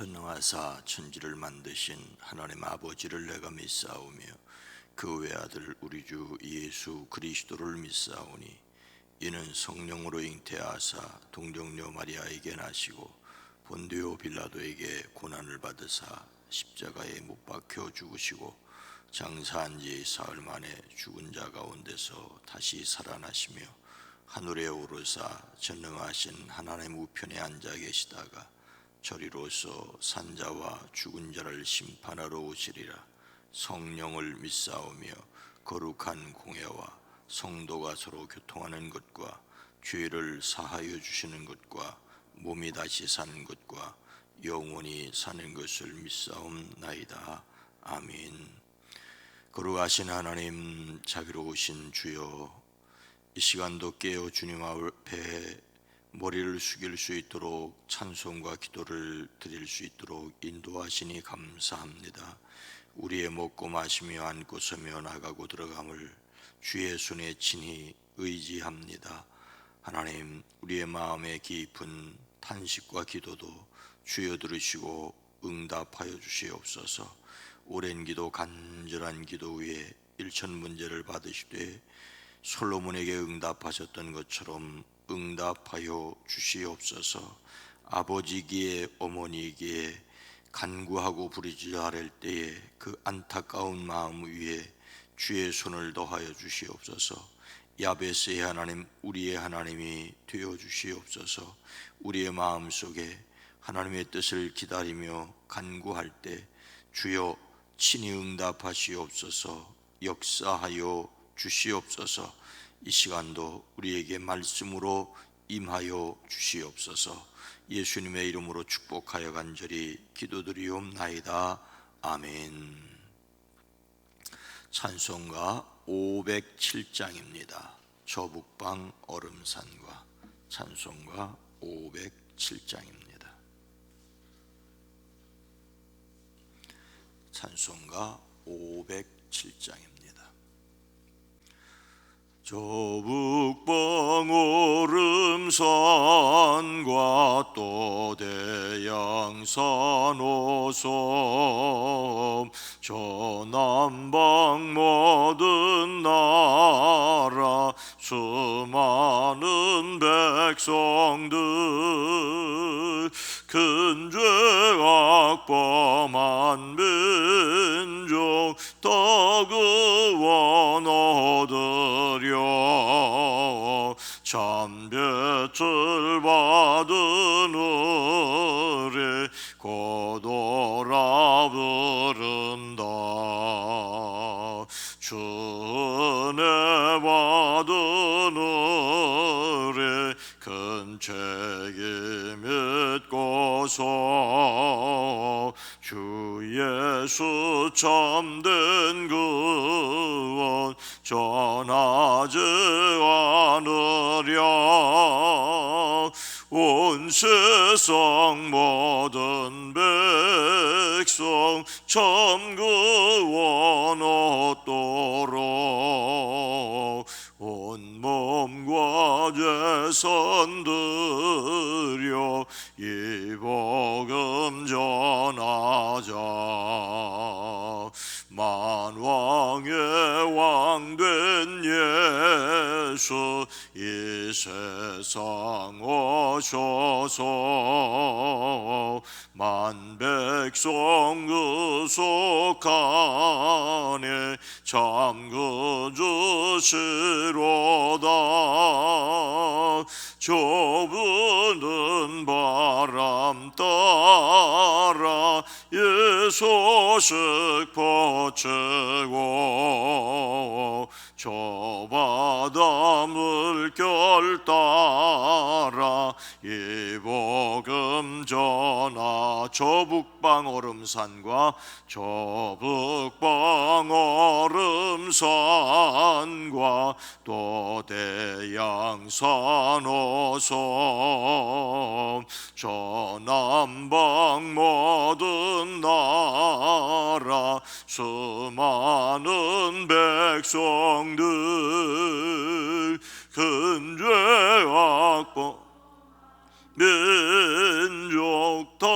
전능하사 천지를 만드신 하나님 아버지를 내가 믿사오며 그 외아들 우리 주 예수 그리스도를 믿사오니 이는 성령으로 잉태하사 동정녀 마리아에게 나시고 본디오 빌라도에게 고난을 받으사 십자가에 못 박혀 죽으시고 장사한 지 사흘 만에 죽은 자 가운데서 다시 살아나시며 하늘에 오르사 전능하신 하나님 우편에 앉아 계시다가 저리로서 산자와 죽은 자를 심판하러 오시리라. 성령을 믿사오며 거룩한 공회와 성도가 서로 교통하는 것과 죄를 사하여 주시는 것과 몸이 다시 사는 것과 영원히 사는 것을 믿사옵나이다. 아멘. 거룩하신 하나님, 자비로우신 주여, 이 시간도 깨어 주님 앞에 머리를 숙일 수 있도록 찬송과 기도를 드릴 수 있도록 인도하시니 감사합니다. 우리의 먹고 마시며 앉고 서며 나가고 들어감을 주의 손에 친히 의지합니다. 하나님, 우리의 마음의 깊은 탄식과 기도도 주여 들으시고 응답하여 주시옵소서. 오랜 기도, 간절한 기도 위에 일천 문제를 받으시되 솔로몬에게 응답하셨던 것처럼 응답하여 주시옵소서. 아버지기에 어머니기에 간구하고 부르짖어 아랠 때에 그 안타까운 마음 위에 주의 손을 더하여 주시옵소서. 야베스의 하나님, 우리의 하나님이 되어 주시옵소서. 우리의 마음 속에 하나님의 뜻을 기다리며 간구할 때 주여 친히 응답하시옵소서. 역사하여 주시옵소서. 이 시간도 우리에게 말씀으로 임하여 주시옵소서. 예수님의 이름으로 축복하여 간절히 기도드리옵나이다. 아멘. 찬송가 507장입니다. 저북방 얼음산과 찬송가 507장입니다. 찬송가 507장입니다. 저북방 얼음산과 또 대양산 오섬 저 남방 모든 나라 수많은 백성들 큰 죄 악범한 민족 다 구원 얻으려 참배를 받은 우리 고도라 부른다. 주 은혜 받은 우리 큰 책임 믿고서 주 예수 참된 구원 전하지 않으랴. 온 세상 모든 백성 참 구원 얻도록 온 몸과 재산 드려 이 복음 전하자. 만왕의 왕된 예수 이 세상 오셔서 만 백성 구속하네 참 구주시로다. 좁은 바람 따라 예 소식 퍼치고 저 바다 물결 따라 이 복음 전하. 저북방 얼음산과 저북방 얼음산과 또 대양산 오섬 저 남방 모든 나라 수많은 백성들 큰 죄 악범 민족 다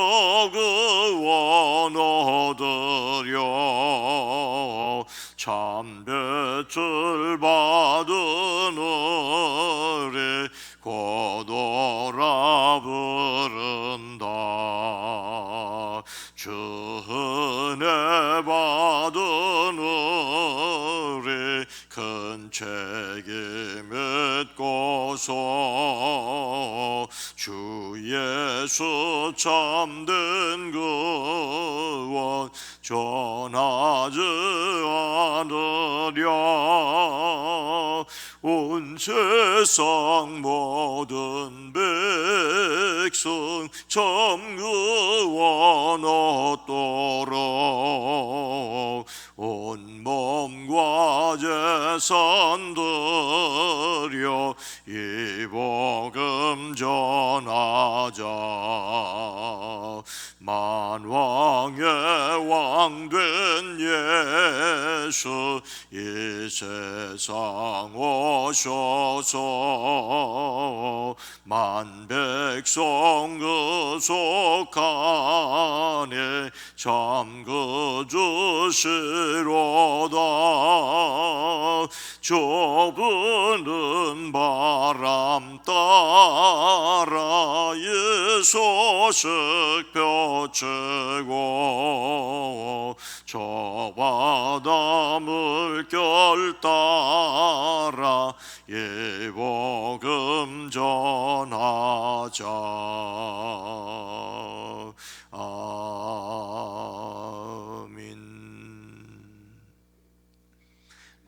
하늘에 고도라 부른다. 주 은혜 받은 우리 큰 책임 믿고서 주 예수 참된 구원 전하지 않으랴. 온 세상 모든 백성 참 구원 얻도록 온 몸과 재산 드려 이 복음 전하자. 만왕의 왕 된 예수 이 세상 오셔서 만 백성 그 속안에 잠그 주시로다. 좁은 바람 따라 이 소식 펼치고 저 바다 물결 따라 이 복음 전하자. 아멘.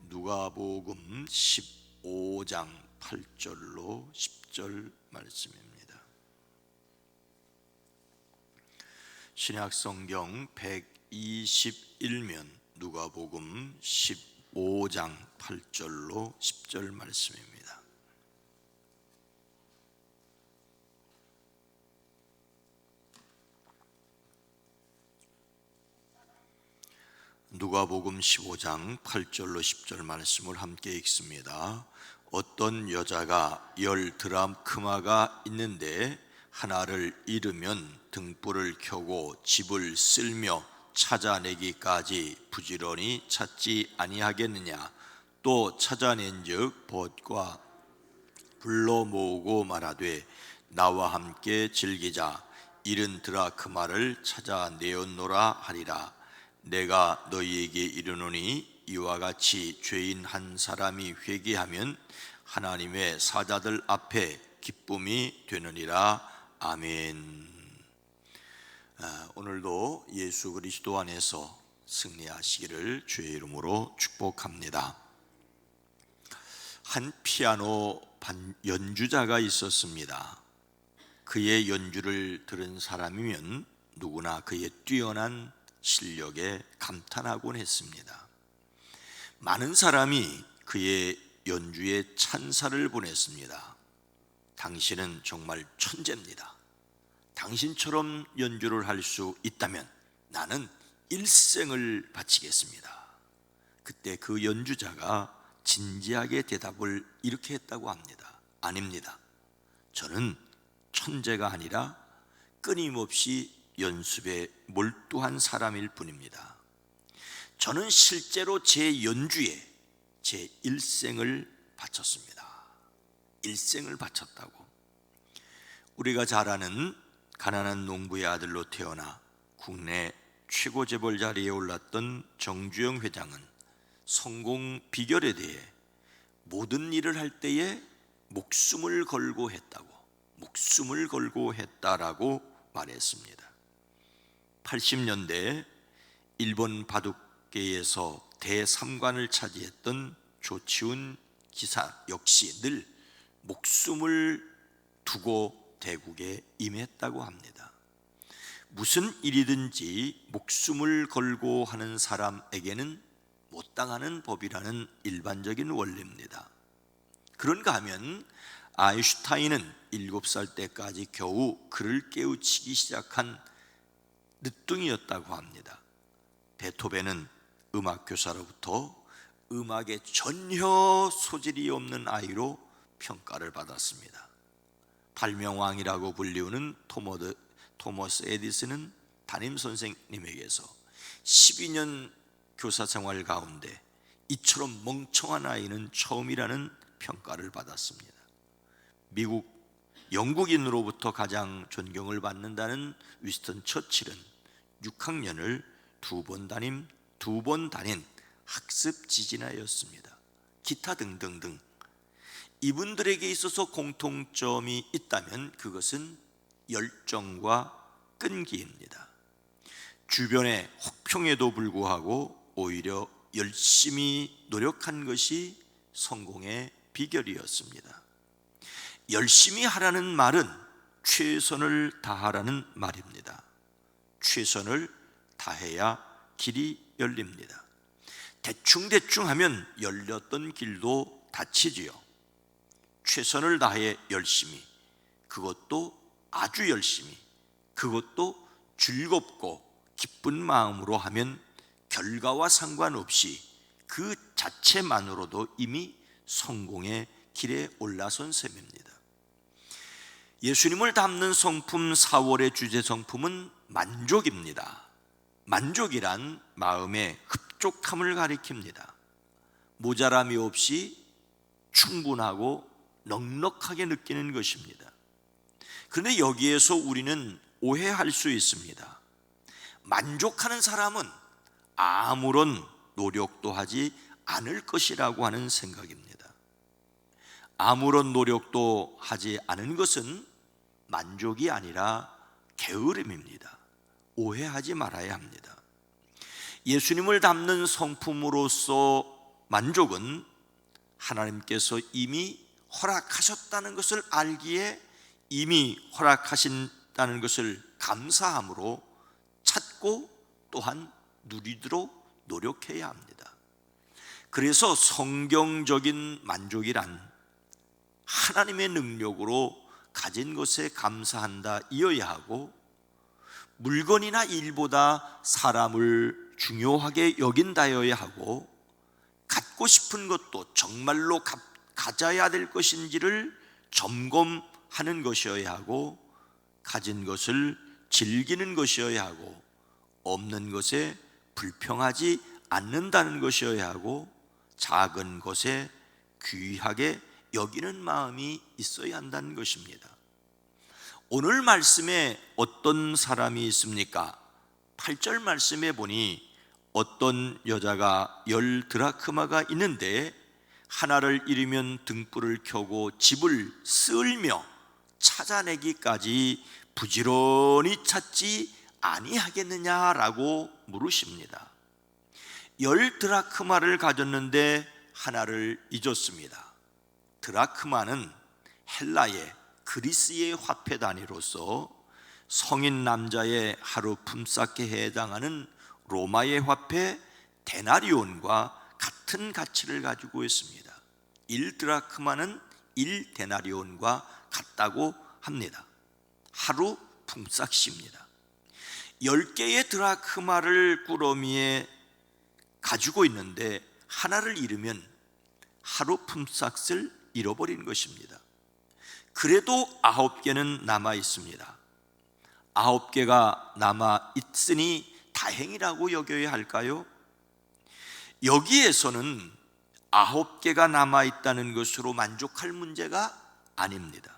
누가복음 15장 8절로 10절 말씀입니다. 신약성경 121면 누가복음 15장 8절로 10절 말씀입니다. 누가복음 15장 8절로 10절 말씀을 함께 읽습니다. 어떤 여자가 10 드라크마가 있는데 하나를 잃으면 등불을 켜고 집을 쓸며 찾아내기까지 부지런히 찾지 아니하겠느냐. 또 찾아낸즉 벗과 불러 모으고 말하되 나와 함께 즐기자. 잃은 드라크마를 찾아내었노라 하리라. 내가 너희에게 이르노니 이와 같이 죄인 한 사람이 회개하면 하나님의 사자들 앞에 기쁨이 되느니라. 아멘. 오늘도 예수 그리스도 안에서 승리하시기를 주의 이름으로 축복합니다. 한 피아노 연주자가 있었습니다. 그의 연주를 들은 사람이면 누구나 그의 뛰어난 실력에 감탄하곤 했습니다. 많은 사람이 그의 연주에 찬사를 보냈습니다. 당신은 정말 천재입니다. 당신처럼 연주를 할 수 있다면 나는 일생을 바치겠습니다. 그때 그 연주자가 진지하게 대답을 이렇게 했다고 합니다. 아닙니다. 저는 천재가 아니라 끊임없이 연습에 몰두한 사람일 뿐입니다. 저는 실제로 제 연주에 제 일생을 바쳤습니다. 일생을 바쳤다고. 우리가 잘 아는 가난한 농부의 아들로 태어나 국내 최고 재벌 자리에 올랐던 정주영 회장은 성공 비결에 대해 모든 일을 할 때에 목숨을 걸고 했다고, 목숨을 걸고 했다라고 말했습니다. 80년대 일본 바둑계에서 대3관을 차지했던 조치훈 기사 역시 늘 목숨을 두고 대국에 임했다고 합니다. 무슨 일이든지 목숨을 걸고 하는 사람에게는 못 당하는 법이라는 일반적인 원리입니다. 그런가 하면 아인슈타인은 7살 때까지 겨우 글을 깨우치기 시작한 늦둥이였다고 합니다. 베토벤은 음악교사로부터 음악에 전혀 소질이 없는 아이로 평가를 받았습니다. 발명왕이라고 불리우는 토머스 에디슨은 담임선생님에게서 12년 교사 생활 가운데 이처럼 멍청한 아이는 처음이라는 평가를 받았습니다. 미국 영국인으로부터 가장 존경을 받는다는 위스턴 처칠은 6학년을 두 번 다닌 학습 지진아였습니다. 기타 등등등. 이분들에게 있어서 공통점이 있다면 그것은 열정과 끈기입니다. 주변의 혹평에도 불구하고 오히려 열심히 노력한 것이 성공의 비결이었습니다. 열심히 하라는 말은 최선을 다하라는 말입니다. 최선을 다해야 길이 열립니다. 대충 하면 열렸던 길도 닫히지요. 최선을 다해 열심히, 그것도 아주 열심히, 그것도 즐겁고 기쁜 마음으로 하면 결과와 상관없이 그 자체만으로도 이미 성공의 길에 올라선 셈입니다. 예수님을 담는 성품 4월의 주제 성품은 만족입니다. 만족이란 마음의 흡족함을 가리킵니다. 모자람이 없이 충분하고 넉넉하게 느끼는 것입니다. 그런데 여기에서 우리는 오해할 수 있습니다. 만족하는 사람은 아무런 노력도 하지 않을 것이라고 하는 생각입니다. 아무런 노력도 하지 않은 것은 만족이 아니라 게으름입니다. 오해하지 말아야 합니다. 예수님을 담는 성품으로서 만족은 하나님께서 이미 허락하셨다는 것을 알기에 이미 허락하신다는 것을 감사함으로 찾고 또한 누리도록 노력해야 합니다. 그래서 성경적인 만족이란 하나님의 능력으로 가진 것에 감사한다 이어야 하고, 물건이나 일보다 사람을 중요하게 여긴다여야 하고, 갖고 싶은 것도 정말로 가져야 될 것인지를 점검하는 것이어야 하고, 가진 것을 즐기는 것이어야 하고, 없는 것에 불평하지 않는다는 것이어야 하고, 작은 것에 귀하게 여기는 마음이 있어야 한다는 것입니다. 오늘 말씀에 어떤 사람이 있습니까? 8절 말씀에 보니 어떤 여자가 10 드라크마가 있는데 하나를 잃으면 등불을 켜고 집을 쓸며 찾아내기까지 부지런히 찾지 아니하겠느냐라고 물으십니다. 10 드라크마를 가졌는데 하나를 잊었습니다. 드라크마는 헬라의 그리스의 화폐 단위로서 성인 남자의 하루 품삯에 해당하는 로마의 화폐 데나리온과 같은 가치를 가지고 있습니다. 1 드라크마는 1 데나리온과 같다고 합니다. 하루 품삯입니다. 10개의 드라크마를 꾸러미에 가지고 있는데 하나를 잃으면 하루 품삯을 잃어버린 것입니다. 그래도 9개는 남아 있습니다. 9개가 남아 있으니 다행이라고 여겨야 할까요? 여기에서는 9개가 남아 있다는 것으로 만족할 문제가 아닙니다.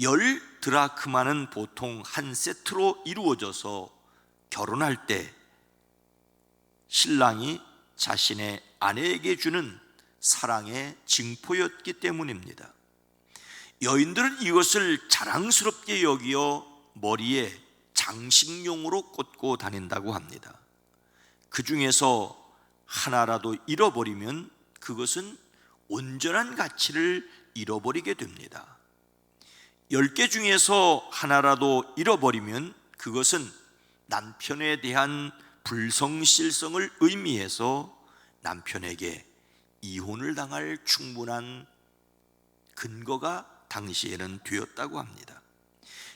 10 드라크마는 보통 한 세트로 이루어져서 결혼할 때 신랑이 자신의 아내에게 주는 사랑의 징표였기 때문입니다. 여인들은 이것을 자랑스럽게 여기어 머리에 장식용으로 꽂고 다닌다고 합니다. 그 중에서 하나라도 잃어버리면 그것은 온전한 가치를 잃어버리게 됩니다. 10개 중에서 하나라도 잃어버리면 그것은 남편에 대한 불성실성을 의미해서 남편에게 이혼을 당할 충분한 근거가 당시에는 되었다고 합니다.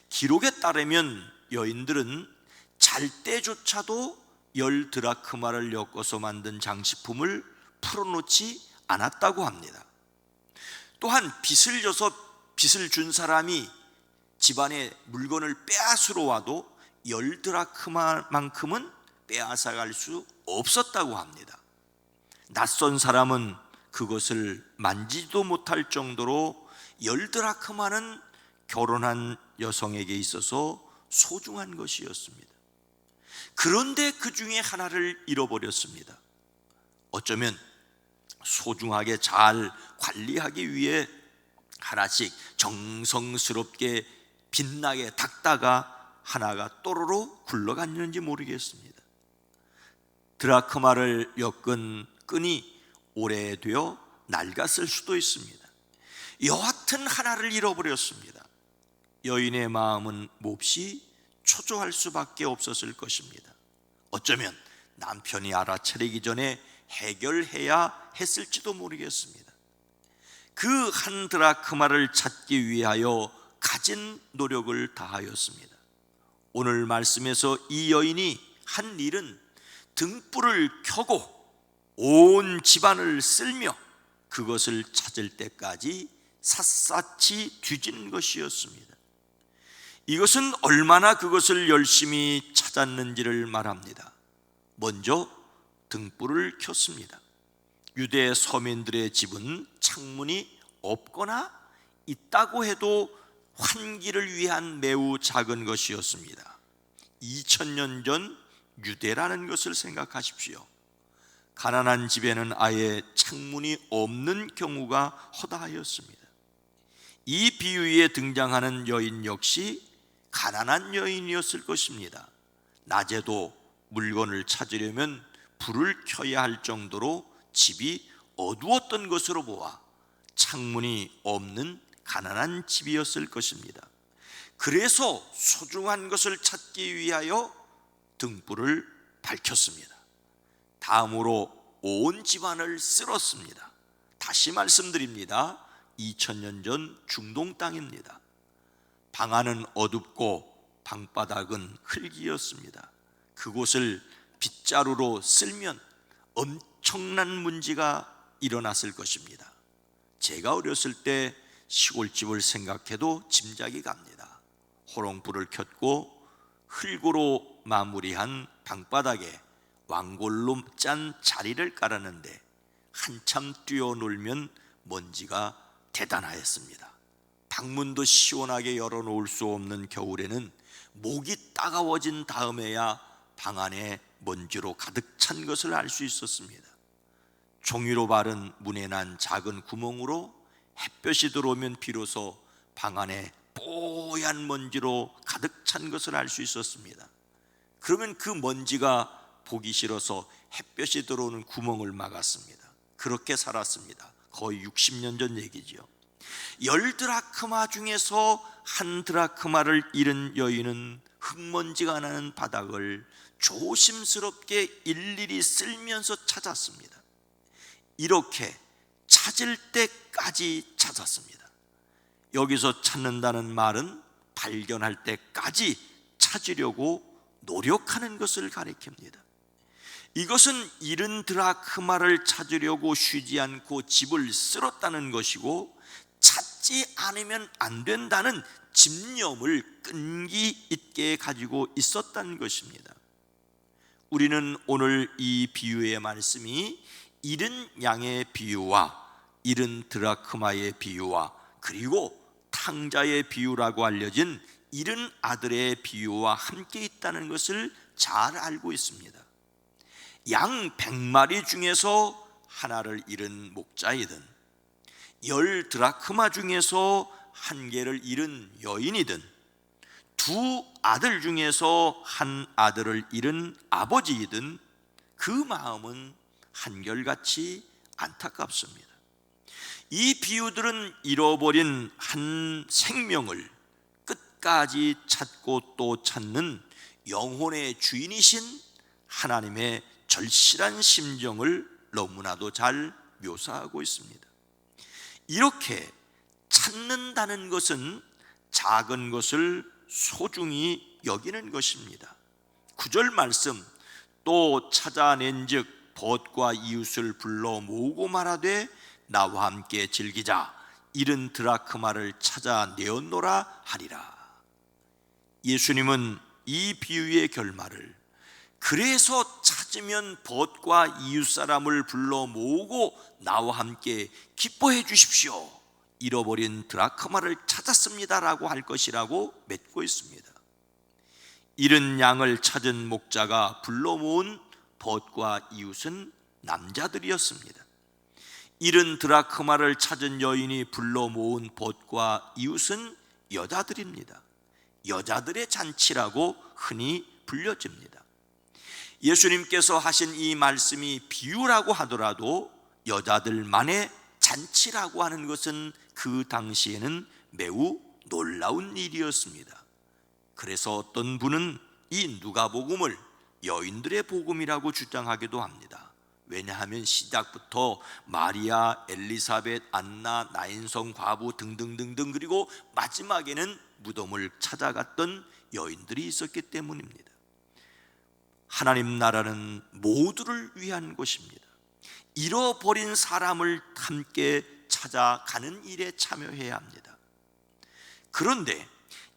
기록에 따르면 여인들은 잘 때조차도 10 드라크마를 엮어서 만든 장식품을 풀어놓지 않았다고 합니다. 또한 빚을 져서 빚을 준 사람이 집안의 물건을 빼앗으러 와도 10 드라크마만큼은 빼앗아갈 수 없었다고 합니다. 낯선 사람은 그것을 만지도 못할 정도로 10드라크마는 결혼한 여성에게 있어서 소중한 것이었습니다. 그런데 그 중에 하나를 잃어버렸습니다. 어쩌면 소중하게 잘 관리하기 위해 하나씩 정성스럽게 빛나게 닦다가 하나가 또로로 굴러갔는지 모르겠습니다. 드라크마를 엮은 끈이 오래되어 낡았을 수도 있습니다. 여하튼 하나를 잃어버렸습니다. 여인의 마음은 몹시 초조할 수밖에 없었을 것입니다. 어쩌면 남편이 알아차리기 전에 해결해야 했을지도 모르겠습니다. 그 한 드라크마를 찾기 위하여 가진 노력을 다하였습니다. 오늘 말씀에서 이 여인이 한 일은 등불을 켜고 온 집안을 쓸며 그것을 찾을 때까지 샅샅이 뒤지는 것이었습니다. 이것은 얼마나 그것을 열심히 찾았는지를 말합니다. 먼저 등불을 켰습니다. 유대 서민들의 집은 창문이 없거나 있다고 해도 환기를 위한 매우 작은 것이었습니다. 2000년 전 유대라는 것을 생각하십시오. 가난한 집에는 아예 창문이 없는 경우가 허다하였습니다. 이 비유에 등장하는 여인 역시 가난한 여인이었을 것입니다. 낮에도 물건을 찾으려면 불을 켜야 할 정도로 집이 어두웠던 것으로 보아 창문이 없는 가난한 집이었을 것입니다. 그래서 소중한 것을 찾기 위하여 등불을 밝혔습니다. 다음으로 온 집안을 쓸었습니다. 다시 말씀드립니다. 2000년 전 중동 땅입니다. 방 안은 어둡고 방바닥은 흙이었습니다. 그곳을 빗자루로 쓸면 엄청난 문제가 일어났을 것입니다. 제가 어렸을 때 시골집을 생각해도 짐작이 갑니다. 호롱불을 켰고 흙으로 마무리한 방바닥에 왕골로 짠 자리를 깔았는데 한참 뛰어놀면 먼지가 대단하였습니다. 방문도 시원하게 열어놓을 수 없는 겨울에는 목이 따가워진 다음에야 방 안에 먼지로 가득 찬 것을 알 수 있었습니다. 종이로 바른 문에 난 작은 구멍으로 햇볕이 들어오면 비로소 방 안에 뽀얀 먼지로 가득 찬 것을 알 수 있었습니다. 그러면 그 먼지가 보기 싫어서 햇볕이 들어오는 구멍을 막았습니다. 그렇게 살았습니다. 거의 60년 전 얘기죠. 10드라크마 중에서 한 드라크마를 잃은 여인은 흙먼지가 나는 바닥을 조심스럽게 일일이 쓸면서 찾았습니다. 이렇게 찾을 때까지 찾았습니다. 여기서 찾는다는 말은 발견할 때까지 찾으려고 노력하는 것을 가리킵니다. 이것은 잃은 드라크마를 찾으려고 쉬지 않고 집을 쓸었다는 것이고, 찾지 않으면 안 된다는 집념을 끈기 있게 가지고 있었다는 것입니다. 우리는 오늘 이 비유의 말씀이 잃은 양의 비유와 잃은 드라크마의 비유와 그리고 탕자의 비유라고 알려진 잃은 아들의 비유와 함께 있다는 것을 잘 알고 있습니다. 양 100마리 중에서 하나를 잃은 목자이든 10드라크마 중에서 한 개를 잃은 여인이든 두 아들 중에서 한 아들을 잃은 아버지이든 그 마음은 한결같이 안타깝습니다. 이 비유들은 잃어버린 한 생명을 끝까지 찾고 또 찾는 영혼의 주인이신 하나님의 절실한 심정을 너무나도 잘 묘사하고 있습니다. 이렇게 찾는다는 것은 작은 것을 소중히 여기는 것입니다. 9절 말씀, 또 찾아낸 즉 벗과 이웃을 불러 모으고 말하되 나와 함께 즐기자, 잃은 드라크마를 찾아내었노라 하리라. 예수님은 이 비유의 결말을 그래서 찾으면 벗과 이웃사람을 불러 모으고 나와 함께 기뻐해 주십시오. 잃어버린 드라크마를 찾았습니다라고 할 것이라고 맺고 있습니다. 잃은 양을 찾은 목자가 불러 모은 벗과 이웃은 남자들이었습니다. 잃은 드라크마를 찾은 여인이 불러 모은 벗과 이웃은 여자들입니다. 여자들의 잔치라고 흔히 불려집니다. 예수님께서 하신 이 말씀이 비유라고 하더라도 여자들만의 잔치라고 하는 것은 그 당시에는 매우 놀라운 일이었습니다. 그래서 어떤 분은 이 누가복음을 여인들의 복음이라고 주장하기도 합니다. 왜냐하면 시작부터 마리아, 엘리사벳, 안나, 나인성 과부 등등등등, 그리고 마지막에는 무덤을 찾아갔던 여인들이 있었기 때문입니다. 하나님 나라는 모두를 위한 것입니다. 잃어버린 사람을 함께 찾아가는 일에 참여해야 합니다. 그런데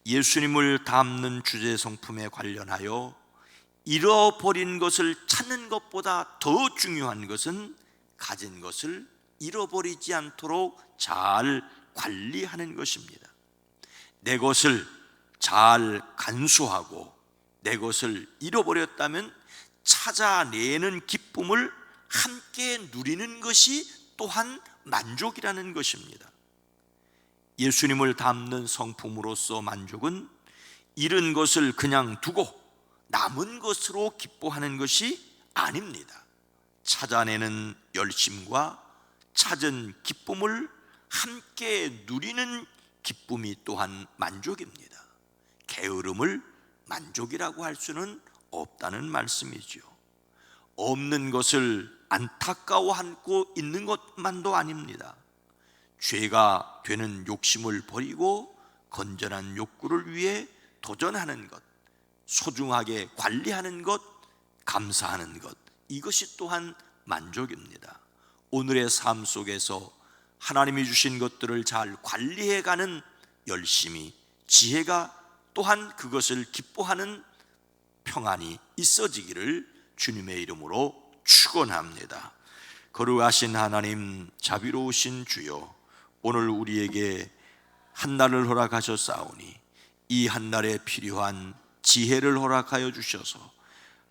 예수님을 담는 주제 성품에 관련하여 잃어버린 것을 찾는 것보다 더 중요한 것은 가진 것을 잃어버리지 않도록 잘 관리하는 것입니다. 내 것을 잘 간수하고 내 것을 잃어버렸다면 찾아내는 기쁨을 함께 누리는 것이 또한 만족이라는 것입니다. 예수님을 닮는 성품으로서 만족은 잃은 것을 그냥 두고 남은 것으로 기뻐하는 것이 아닙니다. 찾아내는 열심과 찾은 기쁨을 함께 누리는 기쁨이 또한 만족입니다. 게으름을 만족이라고 할 수는 없다는 말씀이죠. 없는 것을 안타까워하고 있는 것만도 아닙니다. 죄가 되는 욕심을 버리고 건전한 욕구를 위해 도전하는 것, 소중하게 관리하는 것, 감사하는 것, 이것이 또한 만족입니다. 오늘의 삶 속에서 하나님이 주신 것들을 잘 관리해가는 열심이, 지혜가 또한 그것을 기뻐하는 평안이 있어지기를 주님의 이름으로 축원합니다. 거룩하신 하나님, 자비로우신 주여, 오늘 우리에게 한날을 허락하셨사오니 이 한날에 필요한 지혜를 허락하여 주셔서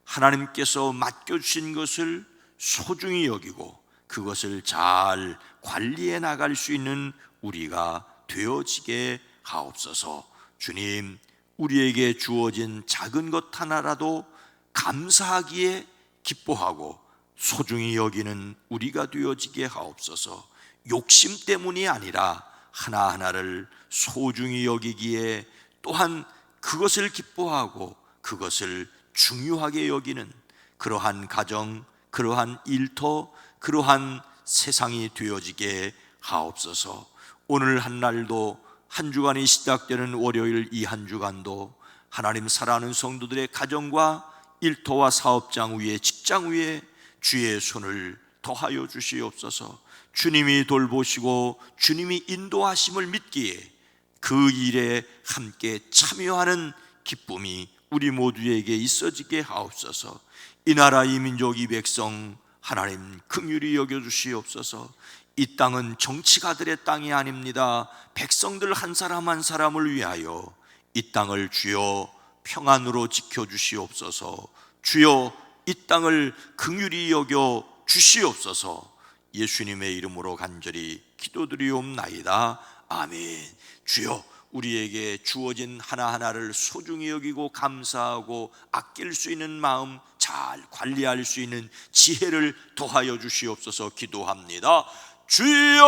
하나님께서 맡겨주신 것을 소중히 여기고 그것을 잘 관리해 나갈 수 있는 우리가 되어지게 하옵소서. 주님, 우리에게 주어진 작은 것 하나라도 감사하기에 기뻐하고 소중히 여기는 우리가 되어지게 하옵소서. 욕심 때문이 아니라 하나하나를 소중히 여기기에 또한 그것을 기뻐하고 그것을 중요하게 여기는 그러한 가정, 그러한 일터, 그러한 세상이 되어지게 하옵소서. 오늘 한 날도, 한 주간이 시작되는 월요일 이 한 주간도 하나님 사랑하는 성도들의 가정과 일터와 사업장 위에, 직장 위에 주의 손을 더하여 주시옵소서. 주님이 돌보시고 주님이 인도하심을 믿기에 그 일에 함께 참여하는 기쁨이 우리 모두에게 있어지게 하옵소서. 이 나라, 이 민족, 이 백성 하나님 긍휼히 여겨주시옵소서. 이 땅은 정치가들의 땅이 아닙니다. 백성들 한 사람 한 사람을 위하여 이 땅을 주여 평안으로 지켜주시옵소서. 주여 이 땅을 긍휼히 여겨 주시옵소서. 예수님의 이름으로 간절히 기도드리옵나이다. 아멘. 주여, 우리에게 주어진 하나하나를 소중히 여기고 감사하고 아낄 수 있는 마음, 잘 관리할 수 있는 지혜를 더하여 주시옵소서. 기도합니다. 주여!